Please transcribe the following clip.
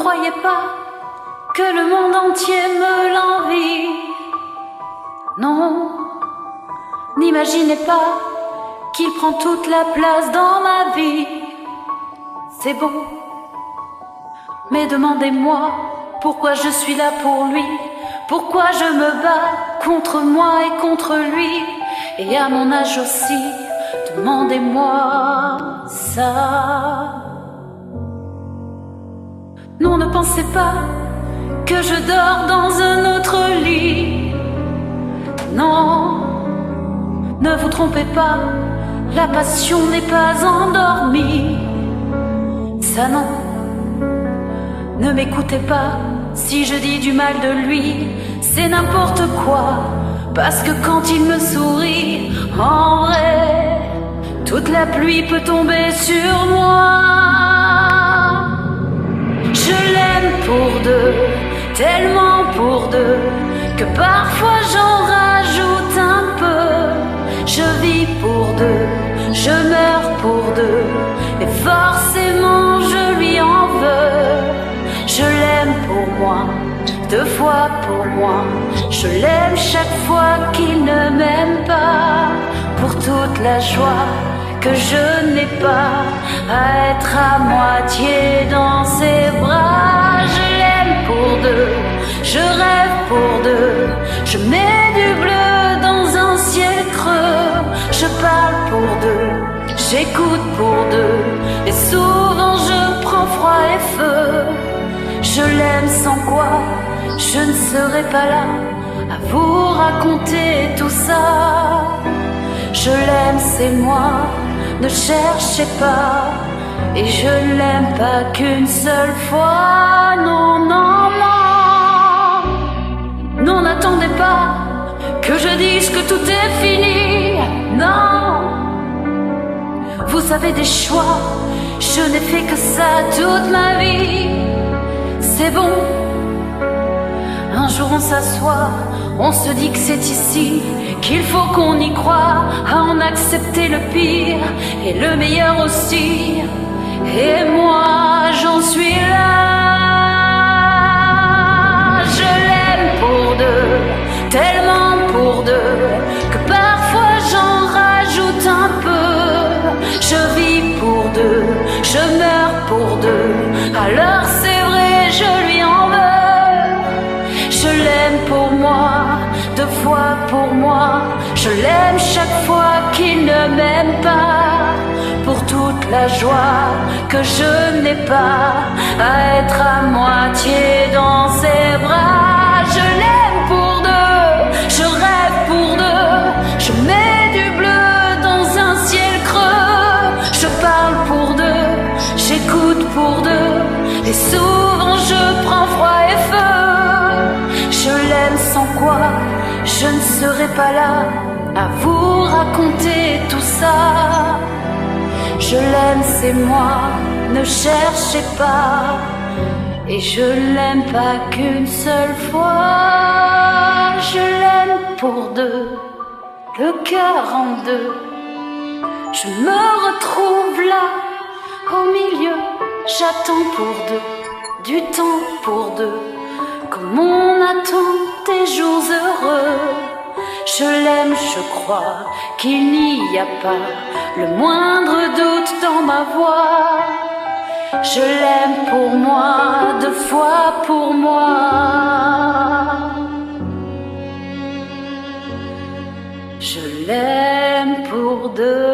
croyez pas que le monde entier me l'envie. Non, n'imaginez pas qu'il prend toute la place dans ma vie. C'est bon, mais demandez-moi pourquoi je suis là pour lui, pourquoi je me bats contre moi et contre lui. Et à mon âge aussi, demandez-moi ça. Non, ne pensez pas que je dors dans un autre lit. Non, ne vous trompez pas, la passion n'est pas endormie. Ça non, ne m'écoutez pas si je dis du mal de lui, c'est n'importe quoi. Parce que quand il me sourit, en vrai, toute la pluie peut tomber sur moi. Je l'aime pour deux, tellement pour deux, que parfois j'en rajoute un peu. Je vis pour deux, je meurs pour deux, et forcément je lui en veux. Je l'aime pour moi, deux fois pour moi. Je l'aime chaque fois qu'il ne m'aime pas, pour toute la joie que je n'ai pas à être à moitié dans ses bras. Je l'aime pour deux, je rêve pour deux, je mets du bleu dans un ciel creux. Je parle pour deux, j'écoute pour deux, et souvent je prends froid et feu. Je l'aime sans quoi je ne serai pas là à vous raconter tout ça. Je l'aime, c'est moi, ne cherchez pas. Et je ne l'aime pas qu'une seule fois. Non, non, non. Non, n'attendez pas que je dise que tout est fini. Non. Vous avez des choix, je n'ai fait que ça toute ma vie. C'est bon. Un jour on s'assoit, on se dit que c'est ici qu'il faut qu'on y croit, à en accepter le pire et le meilleur aussi. Et moi j'en suis là. Je l'aime pour deux, tellement pour deux, que parfois j'en rajoute un peu. Je vis pour deux, je meurs pour deux, alors c'est vrai je lui en veux. Je l'aime pour moi, deux fois pour moi. Je l'aime chaque fois qu'il ne m'aime pas, pour toute la joie que je n'ai pas à être à moitié dans ses bras. Je l'aime pour deux, je rêve pour deux, je mets du bleu dans un ciel creux. Je parle pour deux, j'écoute pour deux, et souvent je prends froid et feu. Je l'aime sans quoi je ne serai pas là à vous raconter tout ça. Je l'aime, c'est moi, ne cherchez pas. Et je l'aime pas qu'une seule fois. Je l'aime pour deux, le cœur en deux. Je me retrouve là, au milieu. J'attends pour deux, du temps pour deux, comme on attend des jours heureux. Je l'aime, je crois qu'il n'y a pas le moindre doute dans ma voix. Je l'aime pour moi, deux fois pour moi. Je l'aime pour deux.